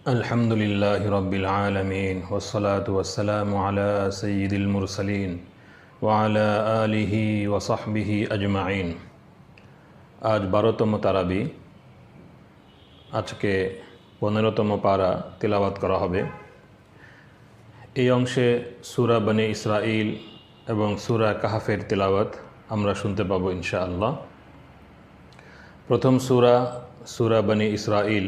আলহামদুলিল্লাহি রাব্বিল আলামিন ওয়াসসালাতু ওয়াসসালামু আলা সাইয়্যিদিল মুরসালিন ওয়া আলা আলিহি ওয়া সাহবিহি আজমাইন। আজ 12তম তারাবি, আজকে 15তম পারা তিলাওয়াত করা হবে। এই অংশে সূরা বনী ইসরাইল এবং সূরা কাহফের তিলাওয়াত আমরা শুনতে পাবো ইনশাআল্লাহ। প্রথম সূরা বনী ইসরাইল।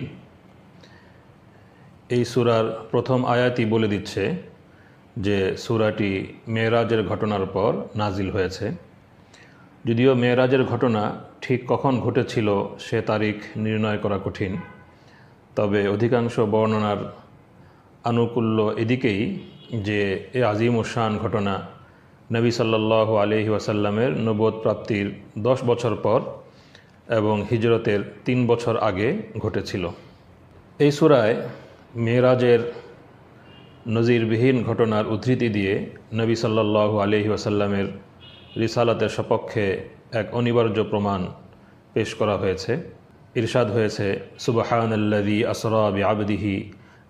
এই সূরার প্রথম আয়াতই বলে দিচ্ছে যে সূরাটি মেরাজের ঘটনার পর নাজিল হয়েছে। যদিও মেরাজের ঘটনা ঠিক কখন ঘটেছিল সে তারিখ নির্ণয় করা কঠিন, তবে অধিকাংশ বর্ণনার আনুকূল্য এদিকেই যে এ আজিম ও শান ঘটনা নবী সাল্লাল্লাহু আলাইহি ওয়াসাল্লামের নবুয়ত প্রাপ্তির 10 বছর পর এবং হিজরতের 3 বছর আগে ঘটেছিল। এই সূরায় মেরাজের নজিরবিহীন ঘটনার উদ্ধৃতি দিয়ে নবী সাল্লাল্লাহু আলাইহি ওয়াসাল্লামের রিসালাতের সপক্ষে এক অনিবার্য প্রমাণ পেশ করা হয়েছে। ইরশাদ হয়েছে, সুবহানাল্লাযী আসরা বিআবদিহি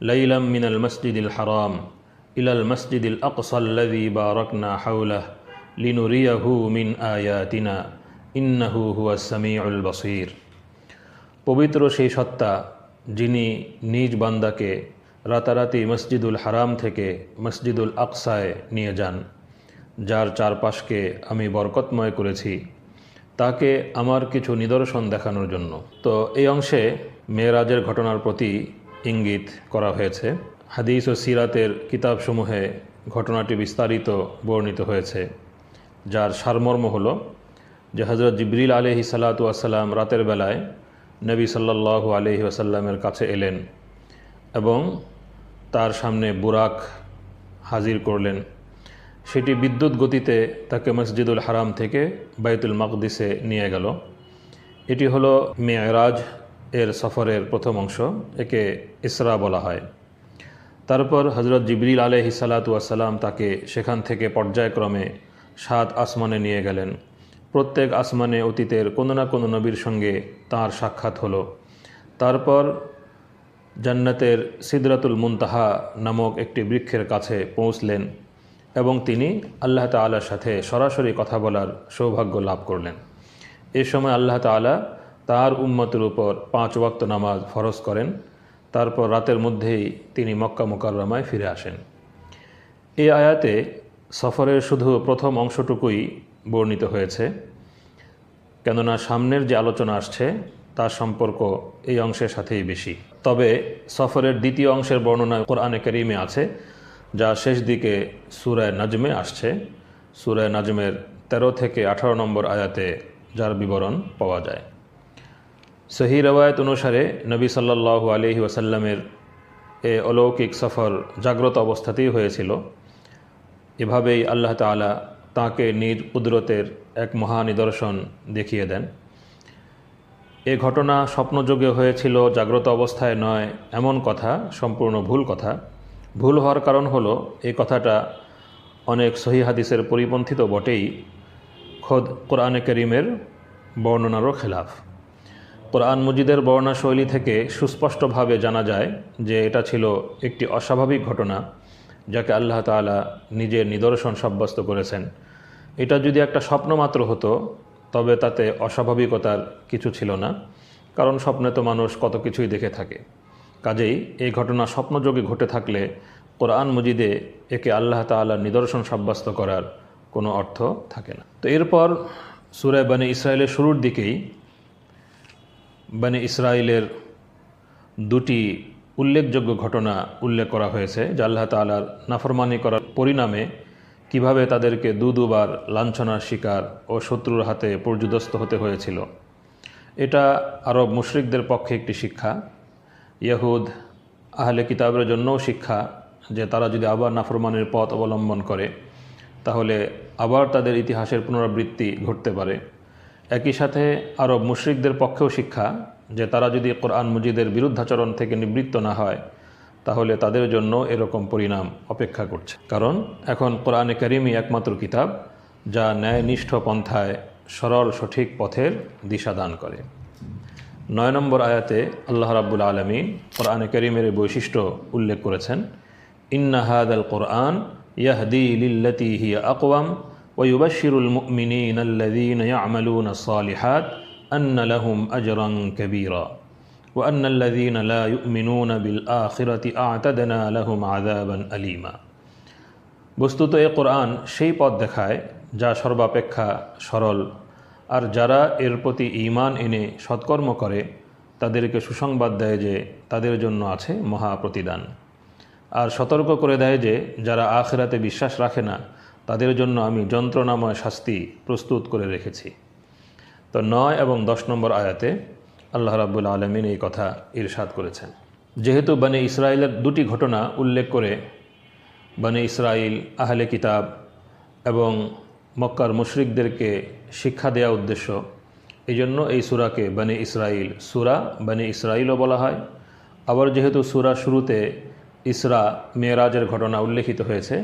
লাইলাম মিনাল মসজিদিল হারাম ইলাল মসজিদিল আকসাল্লাযী বারাকনা হাওলাহু লিনুরিয়াহু মিন আয়াতিনা ইন্নাহু হুয়াস সামিউল বাসীর। পবিত্র সেই সত্তা যিনি নিজ বান্দাকে রাতারাতি মসজিদুল হারাম থেকে মসজিদুল আকসায় নিয়ে যান, যার চারপাশকে আমি বরকতময় করেছি, তাকে আমার কিছু নিদর্শন দেখানোর জন্য। তো এই অংশে মেরাজের ঘটনার প্রতি ইঙ্গিত করা হয়েছে। হাদিস ও সিরাতের কিতাবসমূহে ঘটনাটি বিস্তারিত বর্ণিত হয়েছে, যার সারমর্ম হলো যে হযরত জিবরিল আলাইহিস সালাতু ওয়াস সালাম রাতের বেলায় নবী সাল্লাল্লাহু আলাইহি ওয়াসাল্লামের কাছে এলেন এবং তার সামনে বুরাক হাজির করলেন। সেটি বিদ্যুৎ গতিতে তাকে মসজিদুল হারাম থেকে বাইতুল মাকদিসে নিয়ে গেল। এটি হলো মেরাজ এর সফরের প্রথম অংশ, একে ইসরা বলা হয়। তারপর হযরত জিবরিল আলাইহিস সালাতু ওয়াস সালাম তাকে সেখান থেকে পর্যায়ক্রমে 7 আসমানে নিয়ে গেলেন। প্রত্যেক আসমানে অতীতের কোনো না কোনো নবীর সঙ্গে তাঁর সাক্ষাৎ হলো। তারপর জান্নাতের সিদরাতুল মুনতাহা নামক একটি বৃক্ষের কাছে পৌঁছলেন এবং তিনি আল্লাহ তাআলার সাথে সরাসরি কথা বলার সৌভাগ্য লাভ করলেন। এই সময় আল্লাহ তাআলা তার উম্মতের উপর 5 ওয়াক্ত নামাজ ফরজ করেন। তারপর রাতের মধ্যেই তিনি মক্কা মুকাররমায় ফিরে আসেন। এই আয়াতে সফরের শুধু প্রথম অংশটুকুই বর্ণিত হয়েছে, কেননা সামনের যে আলোচনা আসছে তার সম্পর্ক এই অংশের সাথেই বেশি। তবে সফরের দ্বিতীয় অংশের বর্ণনা কোরআনে কারীমে আছে, যা শেষ দিকে সূরা নাজমে আসছে। সূরা নাজমের 13 থেকে 18 নম্বর আয়াতে যার বিবরণ পাওয়া যায়। সহিহ রওয়ায়াত অনুসারে নবী সাল্লাল্লাহু আলাইহি ওয়াসাল্লামের এ অলৌকিক সফর জাগ্রত অবস্থাতেই হয়েছিল। এভাবেই আল্লাহ তাআলা তাঁকে নিজ কুদরতের এক মহা নিদর্শন দেখিয়ে দেন। এ ঘটনা স্বপ্নযোগে হয়েছিল, জাগ্রত অবস্থায় নয়, এমন কথা সম্পূর্ণ ভুল কথা। ভুল হওয়ার কারণ হলো এই কথাটা অনেক সহিহ হাদিসের পরিপন্থী তো বটেই, খোদ কোরআনে কারীমের বর্ণনারও খেলাফ। কোরআন মজিদের বর্ণনা শৈলী থেকে সুস্পষ্টভাবে জানা যায় যে এটা ছিল একটি অস্বাভাবিক ঘটনা, যাকে আল্লাহ তাআলা নিজের নিদর্শন সাব্যস্ত করেছেন। এটা যদি একটা স্বপ্ন মাত্র হতো তবে তাতে অস্বাভাবিকতার কিছু ছিল না, কারণ স্বপ্নে তো মানুষ কত কিছুই দেখে থাকে। কাজেই এই ঘটনা স্বপ্নযোগে ঘটে থাকলে কোরআন মজিদে একে আল্লাহ তাআলার নিদর্শন সাব্যস্ত করার কোনো অর্থ থাকে না। তো এরপর সূরা বনী ইসরাইলের শুরুর দিকেই বনী ইসরাইলের 2টি উল্লেখযোগ্য ঘটনা উল্লেখ করা হয়েছে, যা আল্লাহ তাআলার নাফরমানি করার পরিণামে কিভাবে তাদেরকে দুবার লাঞ্ছনার শিকার ও শত্রুর হাতে পর্যুদস্ত হতে হয়েছিল। এটা আরব মুশরিকদের পক্ষে একটি শিক্ষা, ইহুদ আহলে কিতাবের জন্যও শিক্ষা, যে তারা যদি আবার নাফরমানির পথ অবলম্বন করে তাহলে আবার তাদের ইতিহাসের পুনরাবৃত্তি ঘটতে পারে। একই সাথে আরব মুশরিকদের পক্ষেও শিক্ষা, যে তারা যদি কোরআন মজিদের বিরুদ্ধাচরণ থেকে নিবৃত্ত না হয় তাহলে তাদের জন্য এরকম পরিণাম অপেক্ষা করছে। কারণ এখন কোরআনে কারীমই একমাত্র কিতাব যা ন্যায়নিষ্ঠ পন্থায় সরল সঠিক পথের দিশা দান করে। 9 নম্বর আয়াতে আল্লাহ রাব্বুল আলামিন কোরআনে কারীমের বৈশিষ্ট্য উল্লেখ করেছেন, ইন্না হাদাল কোরআন ইয়াহদি লিল্লাতি হিয়া আকওয়াম ওয়া ইউবাশশিরুল মুমিনিনা আল্লাযীনা ইয়া'মালুনাস সালিহাত আন্না লাহুম আজরান কাবীরা ওয়া আন্নাল্লাযীনা লা ইউমিনুনা বিল আখিরাতি আ'তাদনা লাহুম আযাবান আলীমা। বস্তুত এ কোরআন সেই পথ দেখায় যা সর্বাপেক্ষা সরল, আর যারা এর প্রতি ঈমান এনে সৎকর্ম করে তাদেরকে সুসংবাদ দেয় যে তাদের জন্য আছে মহা প্রতিদান, আর সতর্ক করে দেয় যে যারা আখিরাতে বিশ্বাস রাখে না তাদের জন্য আমি যন্ত্রণাময় শাস্তি প্রস্তুত করে রেখেছি। তো 9 এবং 10 নম্বর আয়াতে আল্লাহ রাব্বুল আলামিন এই কথা ইরশাদ করেছেন। যেহেতু বনে ইসরায়েলের 2টি ঘটনা উল্লেখ করে বনে ইসরাইল, আহলে কিতাব এবং মক্কার মুশরিকদেরকে শিক্ষা দেওয়া উদ্দেশ্য, এই জন্য এই সূরাকে বনে ইসরাইল সূরা বনে ইসরাইলও বলা হয়। আবার যেহেতু সূরা শুরুতে ইসরা মেরাজের ঘটনা উল্লেখিত হয়েছে,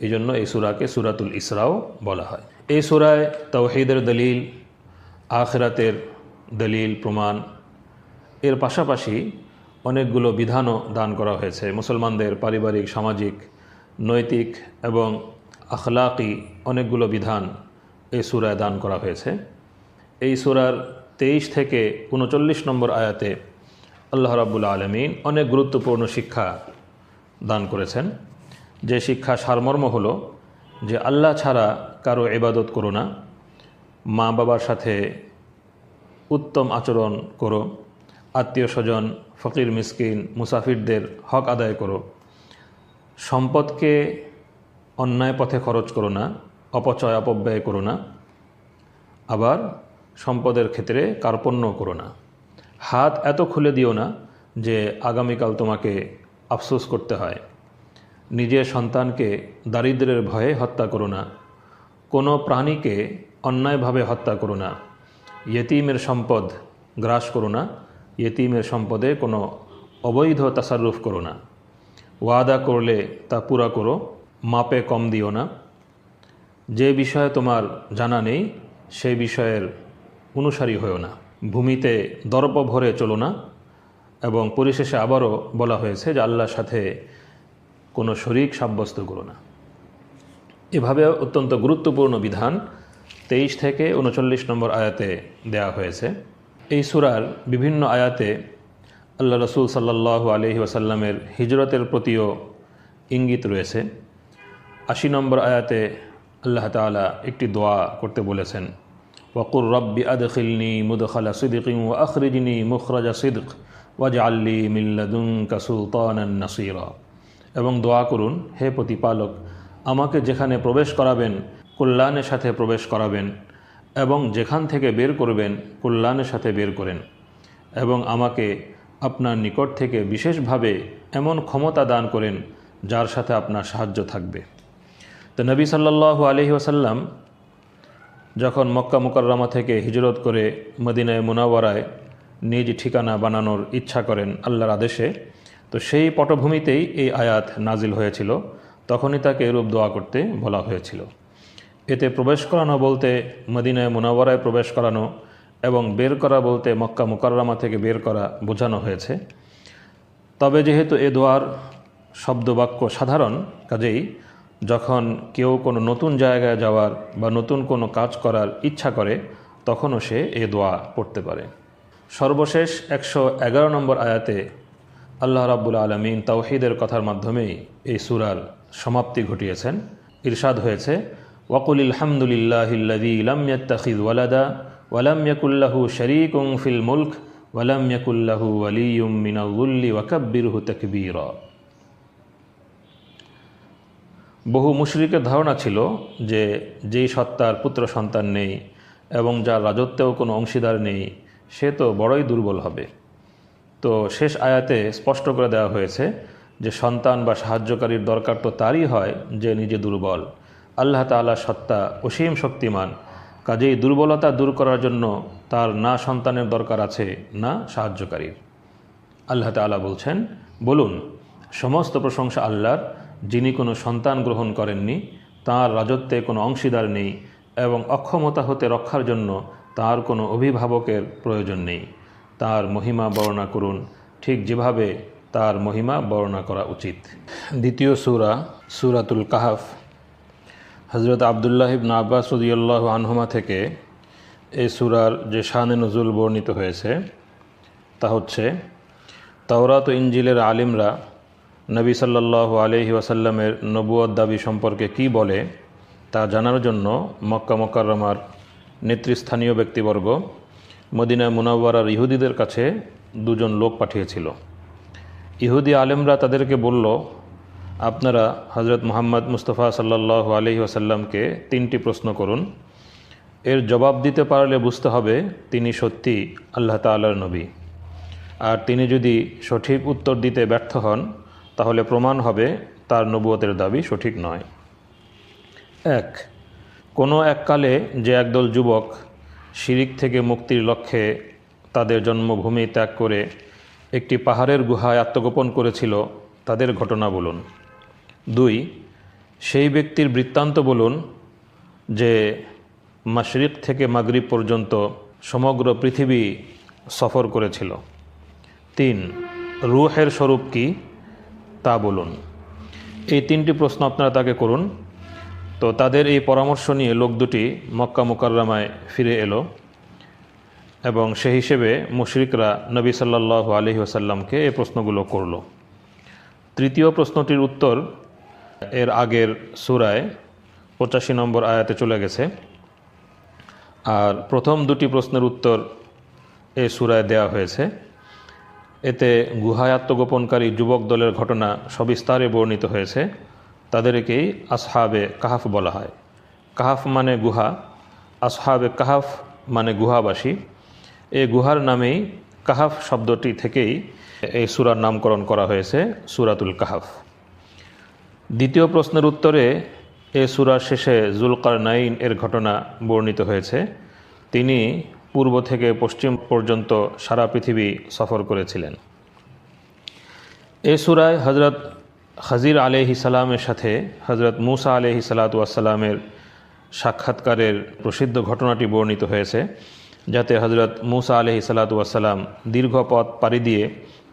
এই জন্য এই সূরাকে সূরাতুল ইসরাও বলা হয়। এই সূরায় তাওহীদের দলিল, আখিরাতের দলিল প্রমাণ এর পাশাপাশি অনেকগুলো বিধানও দান করা হয়েছে। মুসলমানদের পারিবারিক, সামাজিক, নৈতিক এবং আখলাকি অনেকগুলো বিধান এই সূরায় দান করা হয়েছে। এই সূরার 23 থেকে 39 নম্বর আয়াতে আল্লাহ রাব্বুল আলামিন অনেক গুরুত্বপূর্ণ শিক্ষা দান করেছেন। যে শিক্ষা সারমর্ম হলো যে আল্লাহ ছাড়া কারো ইবাদত করো না, মা বাবার সাথে উত্তম আচরণ করো, আত্মীয় স্বজন, ফকির মিসকিন, মুসাফিরদের হক আদায় করো, সম্পদকে অন্যায় পথে খরচ করো না, অপচয় অপব্যয় করো না, আবার সম্পদের ক্ষেত্রে কার্পণ্য করো না। হাত এত খুলে দিও না যে আগামীকাল তোমাকে আফসোস করতে হয়। নিজের সন্তানকে দারিদ্র্যের ভয়ে হত্যা করো না, কোনো প্রাণীকে অন্যায়ভাবে হত্যা করো না, ইয়েতিমের সম্পদ গ্রাস করো না, ইয়েতিমের সম্পদে কোনো অবৈধ তাসাররুফ করো না, ওয়াদা করলে তা পুরা করো, মাপে কম দিও না, যে বিষয়ে তোমার জানা নেই সেই বিষয়ের অনুসারী হয়েও না, ভূমিতে দর্প ভরে চলো না। এবং পরিশেষে আবারও বলা হয়েছে যে আল্লাহর সাথে কোনো শরীক সাব্যস্ত করো না। এভাবে অত্যন্ত গুরুত্বপূর্ণ বিধান 23 থেকে 39 নম্বর আয়াতে দেয়া হয়েছে। এই সূরার বিভিন্ন আয়াতে আল্লাহ রাসূল সাল্লাল্লাহু আলাইহি ওয়াসাল্লামের হিজরতের প্রতিও ইঙ্গিত রয়েছে। 80 নম্বর আয়াতে আল্লাহ তাআলা একটি দোয়া করতে বলেছেন, ওয়াকুর রব্বি আদখিলনি মুদখালা সিদকিন ওয়া আখরিজনি মুখরাজা সিদক ওয়াজআলনি মিন লাদুনকা সুলতানান নাসীরা। এবং দোয়া করুন, হে প্রতিপালক, আমাকে যেখানে প্রবেশ করাবেন কল্যাণের সাথে প্রবেশ করাবেন, এবং যেখান থেকে বের করবেন কল্যাণের সাথে বের করেন, এবং আমাকে আপনার নিকট থেকে বিশেষভাবে এমন ক্ষমতা দান করেন যার সাথে আপনার সাহায্য থাকবে। তো নবী সাল্লাল্লাহু আলাইহি ওয়াসাল্লাম যখন মক্কা মুকাররমা থেকে হিজরত করে মদিনায়ে মুনাওয়ারায় নিজ ঠিকানা বানানোর ইচ্ছা করেন আল্লাহর আদেশে, তো সেই পটভূমিতেই এই আয়াত নাজিল হয়েছিল। তখনই তাকে এরূপ দোয়া করতে বলা হয়েছিল। এতে প্রবেশ করানো বলতে মদিনায়ে মুনাওয়ারায় প্রবেশ করানো, এবং বের করা বলতে মক্কা মুকাররমা থেকে বের করা বোঝানো হয়েছে। তবে যেহেতু এ দোয়ার শব্দবাক্য সাধারণ, কাজেই যখন কেউ কোনো নতুন জায়গায় যাওয়ার বা নতুন কোনো কাজ করার ইচ্ছা করে তখনও সে এ দোয়া পড়তে পারে। সর্বশেষ 111 নম্বর আয়াতে আল্লাহ রাব্বুল আলামিন তাওহীদের কথার মাধ্যমেই এই সূরার সমাপ্তি ঘটিয়েছেন। ইরশাদ হয়েছে, ওয়াকুলিল হামদুলিল্লাহিল্লাযী লাম ইয়াত্তাখিয ওয়ালাদা ওয়া লাম ইয়াকুল লাহু শারীকুন ফিল মুলক ওয়া লাম ইয়াকুল লাহু ওয়ালিয়্যুম মিনাল যুল্লি ওয়া কাব্বিরহু তাকবীরা। বহু মুশরিকের ধারণা ছিল যে যেই সত্তার পুত্র সন্তান নেই এবং যার রাজত্বেও কোনো অংশীদার নেই সে তো বড়ই দুর্বল হবে। তো শেষ আয়াতে স্পষ্ট করে দেওয়া হয়েছে যে সন্তান বা সাহায্যকারীর দরকার তো তারই হয় যে নিজে দুর্বল। আল্লাহ তাআলা সত্তা অসীম শক্তিমান, কাজেই দুর্বলতা দূর করার জন্য তার না সন্তানের দরকার আছে না সাহায্যকারীর। আল্লাহ তাআলা বলছেন, বলুন সমস্ত প্রশংসা আল্লাহর, যিনি কোনো সন্তান গ্রহণ করেননি, তাঁর রাজত্বে কোনো অংশীদার নেই এবং অক্ষমতা হতে রক্ষার জন্য তার কোনো অভিভাবকের প্রয়োজন নেই। তার মহিমা বর্ণনা করুন ঠিক যেভাবে তার মহিমা বর্ণনা করা উচিত। দ্বিতীয় সূরা সূরাতুল কাহাফ। হযরত আব্দুল্লাহ ইবনে আব্বাস রাদিয়াল্লাহু আনহুমা থেকে এই সূরার যে শানে নুজুল বর্ণিত হয়েছে তা হচ্ছে, তাওরাত ও ইনজিলের আলিমরা নবী সাল্লাল্লাহু আলাইহি ওয়াসাল্লামের নবুয়ত দাবি সম্পর্কে কি বলে তা জানার জন্য মক্কা মুকাররমার নেতৃস্থানীয় ব্যক্তিবর্গ মদিনা মুনাওয়ারার ইহুদিদের কাছে দুজন লোক পাঠিয়েছিল। ইহুদি আলেমরা তাদেরকে বলল, আপনারা হযরত মুহাম্মদ মুস্তাফা সাল্লাল্লাহু আলাইহি ওয়াসাল্লামকে 3টি প্রশ্ন করুন। এর জবাব দিতে পারলে বুঝতে হবে তিনি সত্যি আল্লাহ তাআলার নবী, আর তিনি যদি সঠিক উত্তর দিতে ব্যর্থ হন তাহলে প্রমাণ হবে তার নবুয়তের দাবি সঠিক নয়। 1. কোনো এককালে যে একদল যুবক শিরিক থেকে মুক্তির লক্ষ্যে তাদের জন্মভূমি ত্যাগ করে একটি পাহাড়ের গুহায় আত্মগোপন করেছিল, তাদের ঘটনা বলুন। 2. সেই ব্যক্তির বৃত্তান্ত বলুন যে মাশরিক থেকে মাগরিব পর্যন্ত সমগ্র পৃথিবী সফর করেছিল। 3. রূহের স্বরূপ কি তা বলুন। এই 3টি প্রশ্ন আপনারা তাকে করুন। তো তাদের এই পরামর্শ নিয়ে লোক দুটি মক্কা মুকাররমায় ফিরে এলো এবং সেই হিসেবে মুশরিকরা নবী সাল্লাল্লাহু আলাইহি ওয়াসাল্লামকে এই প্রশ্নগুলো করল। তৃতীয় প্রশ্নটির উত্তর এর আগের সূরায় 85 নম্বর আয়াতে চলে গেছে, আর প্রথম দুটি প্রশ্নের উত্তর এই সূরায় দেওয়া হয়েছে। এতে গুহায় আত্মগোপনকারী যুবক দলের ঘটনা সবিস্তারে বর্ণিত হয়েছে। তাদেরকেই আসহাবে কাহাফ বলা হয়। কাহাফ মানে গুহা, আসহাবে কাহাফ মানে গুহাবাসী। এই গুহার নামেই কাহাফ শব্দটি থেকেই এই সূরার নামকরণ করা হয়েছে সূরাতুল কাহাফ। দ্বিতীয় প্রশ্নের উত্তরে এই সূরার শেষে যুলকারনাইন এর ঘটনা বর্ণিত হয়েছে। তিনি পূর্ব থেকে পশ্চিম পর্যন্ত সারা পৃথিবী সফর করেছিলেন। এই সূরায় হযরত খাজির আলাইহিস সালামের সাথে হযরত মূসা আলাইহিস সালাতু ওয়াস সালামের সাক্ষাৎকারের প্রসিদ্ধ ঘটনাটি বর্ণিত হয়েছে, যাতে হযরত মূসা আলাইহিস সালাতু ওয়াস সালাম দীর্ঘ পথ পাড়ি দিয়ে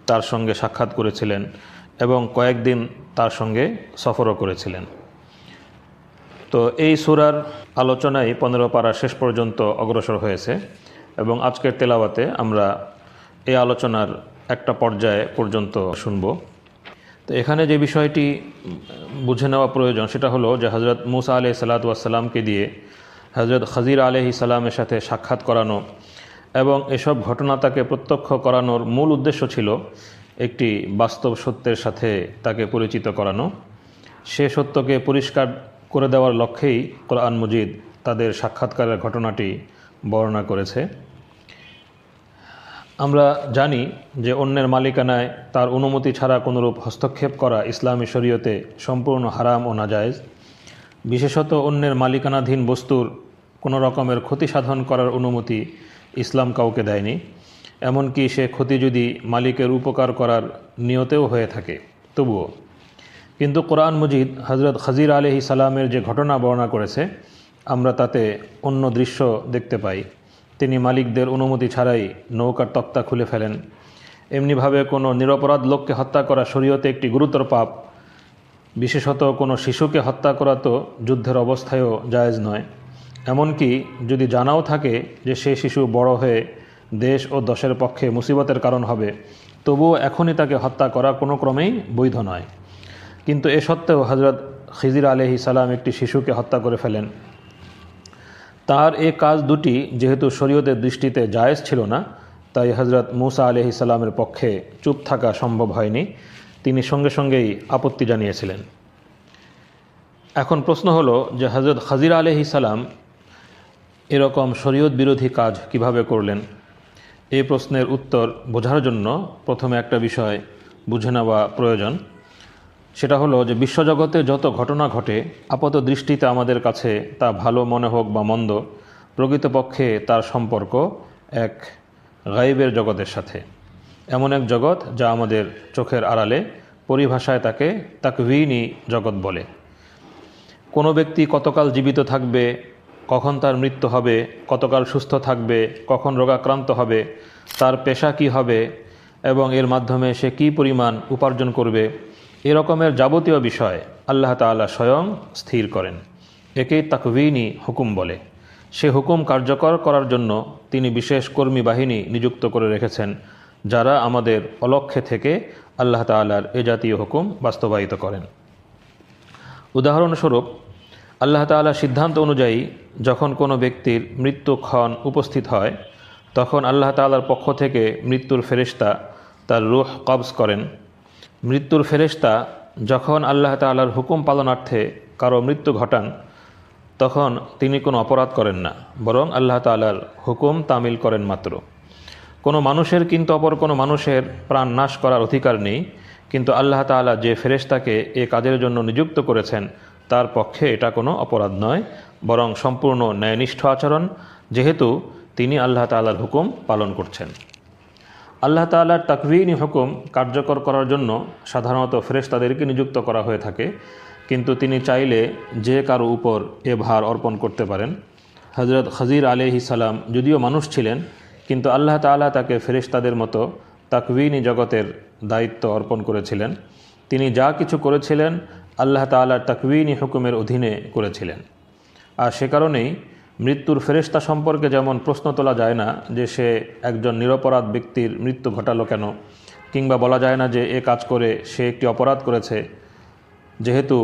তার সঙ্গে সাক্ষাৎ করেছিলেন এবং কয়েকদিন তার সঙ্গে সফরও করেছিলেন। তো এই সূরার আলোচনায় 15 পারা শেষ পর্যন্ত অগ্রসর হয়েছে এবং আজকের তেলাওয়াতে আমরা এই আলোচনার একটা পর্যায় পর্যন্ত শুনব। তো এখানে যে বিষয়টি বুঝে নেওয়া প্রয়োজন সেটা হলো যে হযরত মূসা আলাইহিস সালাতু ওয়াস সালামকে দিয়ে হযরত খাজির আলাইহিস সালামের সাথে সাক্ষাৎ করানো এবং এসব ঘটনা তাকে প্রত্যক্ষ করানোর মূল উদ্দেশ্য ছিল একটি বাস্তব সত্যের সাথে তাকে পরিচিত করানো। সে সত্যকে পরিষ্কার করে দেওয়ার লক্ষ্যেই কোরআন মজিদ তাদের সাক্ষাৎকারের ঘটনাটি বর্ণনা করেছে। আমরা জানি যে অন্যের মালিকানায় তার অনুমতি ছাড়া কোনোরূপ হস্তক্ষেপ করা ইসলামী শরীয়তে সম্পূর্ণ হারাম ও নাজায়েজ। বিশেষত অন্যের মালিকানাধীন বস্তুর কোনো রকমের ক্ষতি সাধন করার অনুমতি ইসলাম কাউকে দেয়নি, এমনকি সে ক্ষতি যদি মালিকের উপকার করার নিয়তেও হয়ে থাকে তবুও। কিন্তু কোরআন মজিদ হযরত খাজির আলাইহিস সালামের যে ঘটনা বর্ণনা করেছে আমরা তাতে অন্য দৃশ্য দেখতে পাই। তিনি মালিকদের অনুমতি ছাড়াই নৌকার তক্তা খুলে ফেলেন। এমনিভাবে কোনো নিরপরাধ লোককে হত্যা করা শরীয়তে একটি গুরুতর পাপ। বিশেষত কোনো শিশুকে হত্যা করা তো যুদ্ধের অবস্থায়ও জায়েজ নয়। এমনকি যদি জানাও থাকে যে সে শিশু বড় হয়ে দেশ ও দশের পক্ষে মুসিবতের কারণ হবে, তবুও এখনই তাকে হত্যা করা কোনো ক্রমেই বৈধ নয়। কিন্তু এ সত্ত্বেও হযরত খিজির আলাইহিস সালাম একটি শিশুকে হত্যা করে ফেলেন। তার এই কাজ দুটি যেহেতু শরীয়তের দৃষ্টিতে জায়েজ ছিল না, তাই হযরত মূসা আলাইহিস সালামের পক্ষে চুপ থাকা সম্ভব হয়নি। তিনি সঙ্গে সঙ্গেই আপত্তি জানিয়েছিলেন। এখন প্রশ্ন হলো যে হযরত খাজির আলাইহিস সালাম এরকম শরীয়ত বিরোধী কাজ কিভাবে করলেন? এই প্রশ্নের উত্তর বোঝার জন্য প্রথমে একটা বিষয় বুঝে নেওয়া প্রয়োজন। সেটা হলো যে বিশ্বজগতে যত ঘটনা ঘটে আপাত দৃষ্টিতে আমাদের কাছে তা ভালো মনে হোক বা মন্দ, প্রকৃতপক্ষে তার সম্পর্ক এক গায়েবের জগতের সাথে। এমন এক জগৎ যা আমাদের চোখের আড়ালে, পরিভাষায় তাকে তাকভীনী জগৎ বলে। কোনো ব্যক্তি কতকাল জীবিত থাকবে কখন তার মৃত্যু হবে, কতকাল সুস্থ থাকবে, কখন রোগাক্রান্ত হবে, তার পেশা কি হবে এবং এর মাধ্যমে সে কি পরিমাণ উপার্জন করবে, এরকমের যাবতীয় বিষয় আল্লাহ তাআলা স্বয়ং স্থির করেন। একেই তাকওয়িনী হুকুম বলে। সে হুকুম কার্যকর করার জন্য তিনি বিশেষ কর্মী বাহিনী নিযুক্ত করে রেখেছেন, যারা আমাদের অলক্ষ্যে থেকে আল্লাহ তাআলার এ জাতীয় হুকুম বাস্তবায়িত করেন। উদাহরণস্বরূপ, আল্লাহ তাআলা সিদ্ধান্ত অনুযায়ী যখন কোনো ব্যক্তির মৃত্যুক্ষণ উপস্থিত হয়, তখন আল্লাহ তাআলার পক্ষ থেকে মৃত্যুর ফেরেশতা তার রূহ কবজ করেন। মৃত্যুর ফেরেশতা যখন আল্লাহ তাআলার হুকুম পালনার্থে কারো মৃত্যু ঘটান, তখন তিনি কোনো অপরাধ করেন না, বরং আল্লাহ তাআলার হুকুম তামিল করেন মাত্র। কোনো মানুষের কিন্তু অপর কোনো মানুষের প্রাণ নাশ করার অধিকার নেই, কিন্তু আল্লাহ তাআলা যে ফেরেশতাকে এ কাজের জন্য নিযুক্ত করেছেন তার পক্ষে এটা কোনো অপরাধ নয়, বরং সম্পূর্ণ ন্যায়নিষ্ঠ আচরণ, যেহেতু তিনি আল্লাহ তাআলার হুকুম পালন করছেন। আল্লাহ তাআলার তাকওয়িনী হুকুম কার্যকর করার জন্য সাধারণত ফেরেশতাদেরকে নিযুক্ত করা হয়ে থাকে, কিন্তু তিনি চাইলে যে কারো উপর এ ভার অর্পণ করতে পারেন। হযরত খজির আলাইহিস সালাম যদিও মানুষ ছিলেন, কিন্তু আল্লাহ তাআলা তাকে ফেরেশতাদের মতো তাকওয়িনী জগতের দায়িত্ব অর্পণ করেছিলেন। তিনি যা কিছু করেছিলেন আল্লাহ তাআলার তাকওয়িনী হুকুমের অধীনে করেছিলেন। আর সে কারণেই মৃত্যুর ফেরেশতা সম্পর্কে যেমন প্রশ্ন তোলা যায় না যে সে একজন নিরপরাধ ব্যক্তির মৃত্যু ঘটালো কেন, কিংবা বলা যায় না যে এ কাজ করে সে একটি অপরাধ করেছে, যেহেতু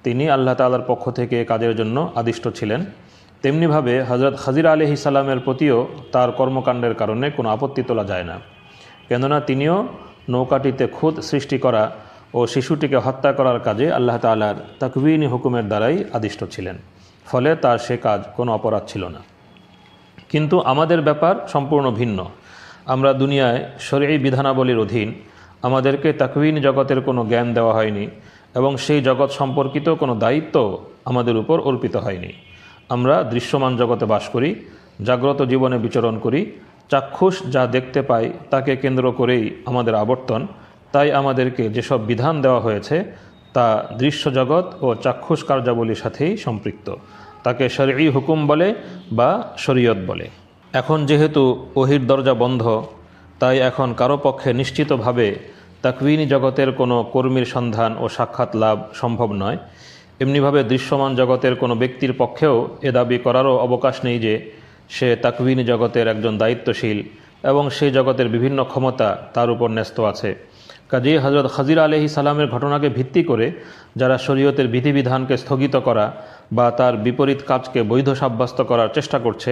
তিনি আল্লাহ তাআলার পক্ষ থেকে কাজের জন্য আদিষ্ট ছিলেন। তেমনিভাবে হযরত খজির আলাইহিস সালামের প্রতিও তার কর্মকাণ্ডের কারণে কোনো আপত্তি তোলা যায় না, কেননা তিনিও নৌকাটিতে খুদ সৃষ্টি করা ও শিশুটিকে হত্যা করার কাজে আল্লাহ তাআলার তাকওয়িনী হুকুমের দ্বারাই আদিষ্ট ছিলেন, ফলে তার সে কাজ কোনো অপরাধ ছিল না। কিন্তু আমাদের ব্যাপার সম্পূর্ণ ভিন্ন। আমরা দুনিয়ায় শরঈ বিধানাবলীর অধীন, আমাদেরকে তাকওয়িনী জগতের কোনো জ্ঞান দেওয়া হয়নি এবং সেই জগৎ সম্পর্কিত কোনো দায়িত্ব আমাদের উপর অর্পিত হয়নি। আমরা দৃশ্যমান জগতে বাস করি, জাগ্রত জীবনে বিচরণ করি, চাক্ষুষ যা দেখতে পাই তাকে কেন্দ্র করেই আমাদের আবর্তন। তাই আমাদেরকে যেসব বিধান দেওয়া হয়েছে তা দৃশ্য জগৎ ও চাক্ষুষ কার্যাবলীর সাথেই সম্পৃক্ত। তাকে শরঈ হুকুম বলে বা শরীয়ত বলে। এখন যেহেতু ওহীর দরজা বন্ধ, তাই এখন কারো পক্ষে নিশ্চিতভাবে তাকওয়িনী জগতের কোনো কর্মীর সন্ধান ও সাক্ষাৎ লাভ সম্ভব নয়। এমনিভাবে দৃশ্যমান জগতের কোনো ব্যক্তির পক্ষেও এ দাবি করারও অবকাশ নেই যে সে তাকওয়িনী জগতের একজন দায়িত্বশীল এবং সেই জগতের বিভিন্ন ক্ষমতা তার উপর ন্যস্ত আছে। কাজেই হযরত খজির আলাইহিস সালামের ঘটনাকে ভিত্তি করে যারা শরীয়তের বিধিবিধানকে স্থগিত করা বা তার বিপরীত কাজকে বৈধ সাব্যস্ত করার চেষ্টা করছে,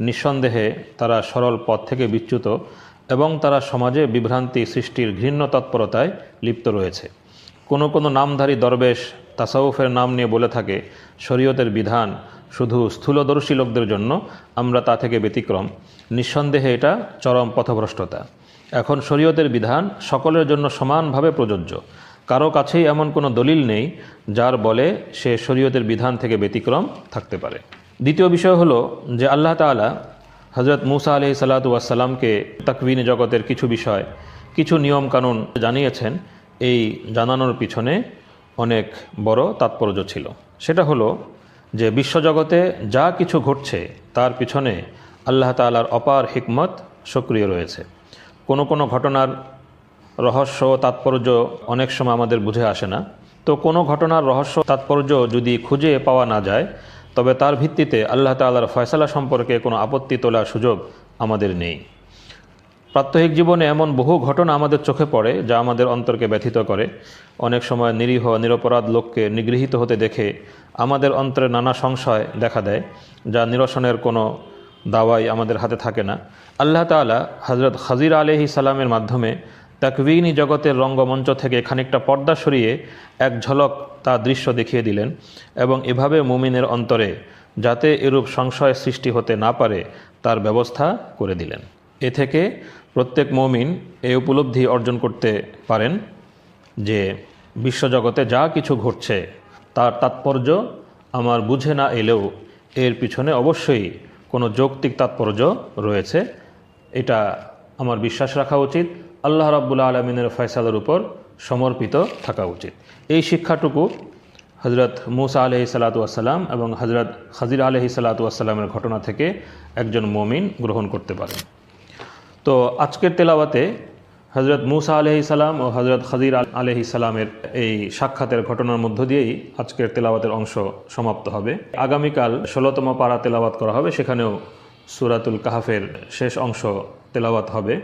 নিঃসন্দেহে তারা সরল পথ থেকে বিচ্যুত এবং তারা সমাজে বিভ্রান্তি সৃষ্টির ঘৃণ্য তৎপরতায় লিপ্ত রয়েছে। কোনো নামধারী দরবেশ তাসাউফের নাম নিয়ে বলে থাকে শরীয়তের বিধান শুধু স্থূলদর্শী লোকদের জন্য, আমরা তা থেকে ব্যতিক্রম। নিঃসন্দেহে এটা চরম পথভ্রষ্টতা। এখন শরীয়তের বিধান সকলের জন্য সমানভাবে প্রযোজ্য। কারো কাছেই এমন কোনো দলিল নেই যার বলে সে শরীয়তের বিধান থেকে ব্যতিক্রম থাকতে পারে। দ্বিতীয় বিষয় হলো যে আল্লাহ তাআলা হযরত মূসা আলাইহিস সালাতু ওয়াস সালামকে তাকওয়িনী জগতের কিছু বিষয়, কিছু নিয়মকানুন জানিয়েছেন। এই জানানোর পিছনে অনেক বড় তাৎপর্য ছিল। সেটা হলো যে বিশ্বজগতে যা কিছু ঘটছে তার পিছনে আল্লাহ তাআলার অপার হিকমত সক্রিয় রয়েছে। কোনো ঘটনার রহস্য তাৎপর্য অনেক সময় আমাদের বুঝে আসে না। তো কোনো ঘটনার রহস্য তাৎপর্য যদি খুঁজে পাওয়া না যায়, তবে তার ভিত্তিতে আল্লাহ তাআলার ফয়সালা সম্পর্কে কোনো আপত্তি তোলার সুযোগ আমাদের নেই। প্রাত্যহিক জীবনে এমন বহু ঘটনা আমাদের চোখে পড়ে যা আমাদের অন্তরকে ব্যথিত করে। অনেক সময় নিরীহ নিরপরাধ লোককে নিগৃহীত হতে দেখে আমাদের অন্তরে নানা সংশয় দেখা দেয়, যা নিরসনের কোনো দাওয়াই আমাদের হাতে থাকে না। আল্লাহ তাআলা হযরত খজির আলাইহিস সালামের মাধ্যমে তাকওয়িনী জগতের রঙ্গমঞ্চ থেকে খানিকটা পর্দা সরিয়ে এক ঝলক তা দৃশ্য দেখিয়ে দিলেন এবং এভাবে মুমিনের অন্তরে যাতে এরূপ সংশয় সৃষ্টি হতে না পারে তার ব্যবস্থা করে দিলেন। এ থেকে প্রত্যেক মুমিন এই উপলব্ধি অর্জন করতে পারেন যে বিশ্বজগতে যা কিছু ঘটছে তার তাৎপর্য আমার বুঝে না এলেও এর পিছনে অবশ্যই কোনো যৌক্তিক তাৎপর্য রয়েছে। এটা আমার বিশ্বাস রাখা উচিত। আল্লাহ রাব্বুল আলামিনের ফয়সালার উপর সমর্পিত থাকা উচিত। এই শিক্ষাটুকু হজরত মুসা আলাইহিস সালাতু ওয়াসসালাম এবং হজরত খাজির আলাইহিস সালাতু ওয়াসসালামের ঘটনা থেকে একজন মুমিন গ্রহণ করতে পারে। তো আজকের তেলাওয়াতে হজরত মুসা আলাইহিস সালাম ও হজরত খাজির আলাইহিস সালামের এই সাক্ষাতের ঘটনার মধ্য দিয়েই আজকের তেলাওয়াতের অংশ সমাপ্ত হবে। আগামীকাল 16তম পারা তেলাওয়াত করা হবে, সেখানেও সূরাতুল কাহফের শেষ অংশ তেলাওয়াত হবে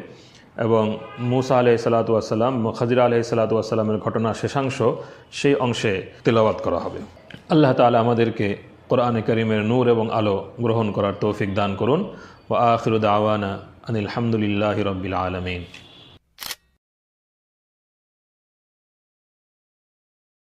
এবং মুসা আলাইহিস সালাতু ওয়াসসালাম ও খাজির আলাইহিস সালাতু ওয়াসসালামের ঘটনার শেষাংশ সেই অংশে তেলাওয়াত করা হবে। আল্লাহ তাআলা আমাদেরকে কোরআনে কারীমের নূর এবং আলো গ্রহণ করার তৌফিক দান করুন। ওয়া আখিরু দাওয়ানা আনিল হামদুলিল্লাহি রাব্বিল আলামিন।